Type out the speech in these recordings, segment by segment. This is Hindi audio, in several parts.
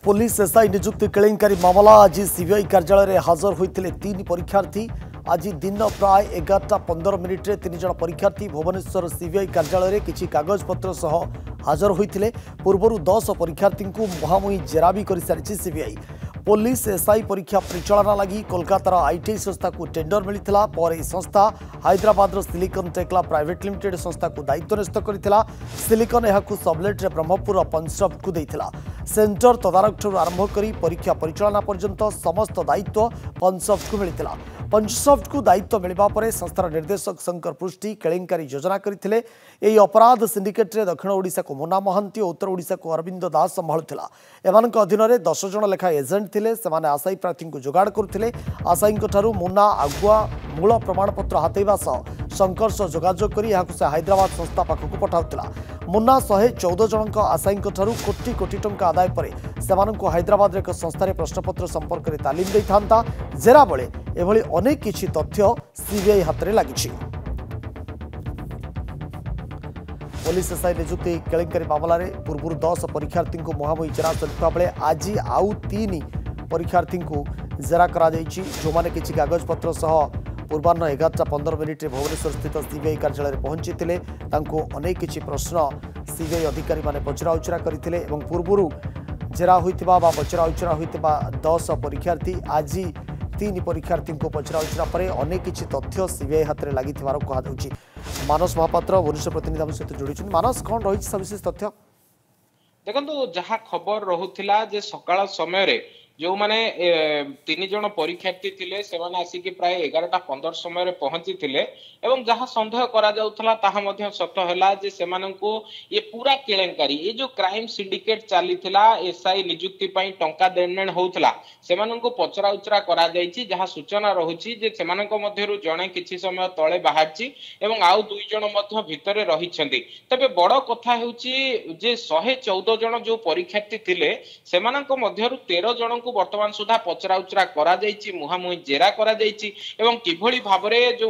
पुलिस एसआई नियुक्ति केलेंकारी मामला आज सीबीआई कार्यालय में हाजर होते तीन परीक्षार्थी। आज दिन प्राय 11:15 तीन जन परीक्षार्थी भुवनेश्वर सीबीआई कार्यालय में किसी कागजपत्र सह हाजर होते। पूर्व 10 परीक्षार्थी मुहांमुही जेरा भी कर सारी सीबीआई। पुलिस एसआई परीक्षा परिचालना लगी कोलकातार आईटीआई संस्था को टेंडर मिलता पर यह संस्था Hyderabad silicon Tekla private limited संस्था को दायित्व न्यस्त करथिला। सिलिकन यहाकू सबलेट्रे ब्रह्मपुर पंचसफ्ट को देथिला। सेंटर तदारख ठूँ आरंभ कर परीक्षा परिचालना पर्यंत समस्त दायित्व पंचसफ्ट को मिलता। पंचसफ्ट को दायित्व मिलवा पर संस्थार निर्देशक शंकर पृष्टि केलेंकारी योजना करथिले। एही अपराध सिंडिकेट रे दक्षिण ओडिशा को मुन्ना महांती और उत्तर ओडिशा को अरविंद दास संभाळुथिला। एमानक अधीन रे 10 जन लेखा एजेंट थिले। सेमाने आशायी प्रार्थी को जोगाड़ करथिले। आशायी ठारू मुन्ना आगुआ मूल प्रमाणपत्र हातेइबा सह शंकर सह जोगाजोग करी यहाकू से हैदराबाद संस्था पाखक पठाउथिला। मुन्ना 114 जनक आशायी ठारू कोटी कोटी टंका आदाय पर सेमानंकु हैदराबाद रे एक संस्था प्रश्नपत्र संपर्क में तालीम दे था। जेरा बेले एभली अनेक किछि तथ्य सीबीआई हाथ में लगी। पुलिस एसआई नियुक्ति केलेंकारी मामला रे पूर्व 10 परीक्षार्थी को मुहांमुही जेरा चलता बेले आज आउ 3 परीक्षार्थी को जेरा करा जायछि। जो माने किछि कागजपत्र सह पूर्वाह्न 11:15 भुवनेश्वर स्थित सीबीआई कार्यालय में पहुंची अनेक किछि प्रश्न सीबीआई अधिकारी माने पचराउचरा करथिले। पूर्व जेरा होइतिबा बा पचराउचरा होइतिबा 10 परीक्षार्थी आज 3 परीक्षार्थी को पचराउचरा पर अनेक किछि तथ्य सीबीआई हाथ में लगी कहुछि। मानस महापात्र भुवनेश्वर प्रतिनिधि आम सहित जोड़ी। मानस कौन रही सविशेष तथ्य देखो जहाँ खबर रहुथिला जे सकाळ समय रे जो माने 3 जन परीक्षार्थी थिले सेमाने आसिक प्राय 11:15 समय रे पहुंची थिले एवं जहाँ संदेह करा जाउथला ताहा मध्य सत्य हला जे सेमानंको ये पूरा केलेंकारी ये जो क्राइम सिंडिकेट चली थिला एसआई नियुक्ति पई टंका देननेन होउथला सेमानंको पचरा उचरा करा जायछि। जहाँ सूचना रहुछि जे सेमानंको मध्यरु जणे किछि समय तळे बाहारछि एवं आउ 2 जन मध्य भितरे रहिछन्ति। तबे बड़ कथा हेउछि जे 114 जन जो परीक्षार्थी थिले सेमानंको मध्यरु 13 जन वर्तमान सुधा पचरा उचरा करा जायछि मुहामुही जेरा करा जायछि एवं किभଳି भाबरे जो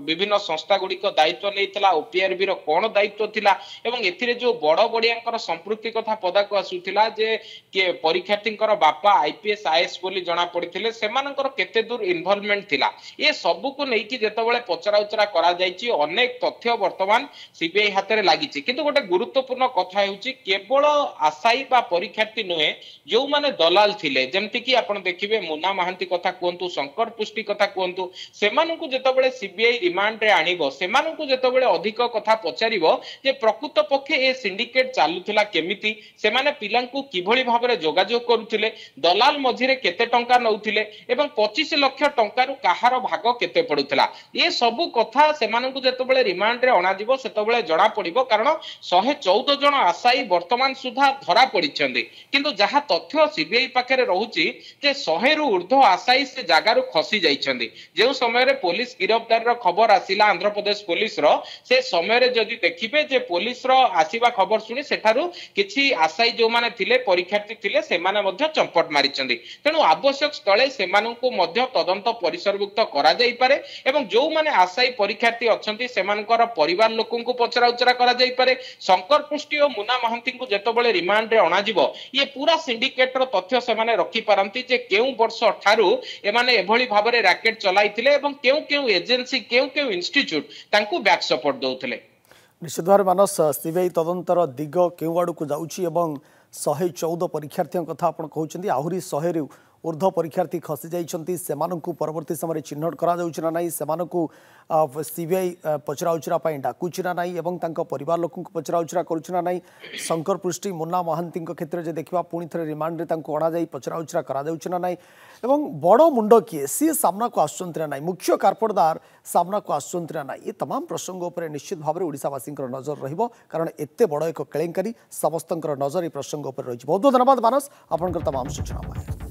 विभिन्न संस्था गुडी को दायित्व नैतला ओपीआरबी रो कोन दायित्व थिला एवं एथिरे जो बड़ बडियांकर संपृक्ति कथा पदा को आसुथिला जे के परीक्षार्थींकर बापा आईपीएस आईएएस बोली जणा पडिथिले सेमानंकर केते दूर इन्वॉल्वमेंट थिला ए सब को नै कि जेतबेले पचरा उचरा करा जायछि अनेक तथ्य वर्तमान सीबीआई हाथ रे लागिछि। किंतु गोटे गुरुत्वपूर्ण कथा हेउछि केवल आशायी बा परीक्षार्थी नहे जो माने दलाल थिले जेमति कि आपण देखिबे मुन्ना महांती कथा कहंतु शंकर पुष्टि कथा कहंतु सेमानंकु जेतबेले सीबीआई रिमांड रे आनिबो सेमानंकु जेतबेले अधिक कथा पचारिबो जे प्रकृत पक्षे ए सिंडिकेट चालुथिला केमिति सेमाने पिलांकु किभଳି भाबरे जोगाजोग करूथिले दलाल मझिरे केते टंका नउथिले एवं 25 लाख टंका रु काहार भाग केते पडुथिला ए सब कथा सेमानंकु जेतबेले रिमांड रे अणा दिबो सेतबेले जणा पडिबो। कारण 114 जन आशायी वर्तमान सुधा धरा पडिछन्ते किंतु जहा तथ्य सीबीआई पाखे रहुची जे 100 रु ऊर्ध्व आशायी से जगार खसी जाइछन्ती। जो समय रे पुलिस गिरफ्तार रो खबर आसिला आंध्र प्रदेश पुलिस रो से समय रे जदि देखिबे जे पुलिस रो आसीबा खबर सुनी सेठारु किछि आशायी जो माने थिले परीक्षार्थी थिले सेमाने मध्य चंपट मारिछन्ती। तेनु आवश्यक स्थले सेमानंकु मध्य तदंत परिसरभुक्त करा जाई पारे एवं जो माने आशायी परीक्षार्थी अछन्ती सेमानकर परिवार लोकंकु पचरा उचरा करा जाई पारे। शंकर पुष्टि और मुन्ना महांती को जेतबेले रिमांड रे अणा जिवो ये पूरा सिंडिकेट रो तथ्य सेमाने रखि पारंती जे केउ वर्ष ठारू एमाने एभली भाबरे रैकेट चलाइथिले एवं केउ केउ एजेंसी केउ केउ इंस्टीट्यूट तांकु बैक सपोर्ट दउथिले। निश्चित भाव मानस सीबीआई तदंतर दिग केउ आडू को जाउछि एवं 114 परीक्षार्थी कथा आपण कहउछन्ती आहुरी 100 रु ऊर्ध्व परीक्षार्थी खसी जाइछन्ती सेमानंकु परवर्ती समय चिन्हट करा जाउछि ना नाही सेमानंकु सीबीआई पचराउचरा पई डाकुछि ना नाही एवं तांको परिवार लोकंकु पचराउचरा करूछि ना नाही। शंकर पृष्टि मुन्ना महांती क्षेत्र जे देखिबा पुणी थरे रिमांड रे तांको अणा जाई पचराउचरा करा जाउछि ना नाही एवं बड़ मुंड किए सी सामना को आसुचन्ती ना नाही मुख्य कारपटदार सामना को आसुचन्ती ना नाही। ये तमाम प्रसंग उपर निश्चित भाव में ओडिशावासींकर नजर रहिबो कारण एते बड़ एक केलेंकारी समस्तंकर नजर ए प्रसंग उपर रहिछि। बहुत बहुत धन्यवाद मानस आपनकर तमाम सूचना।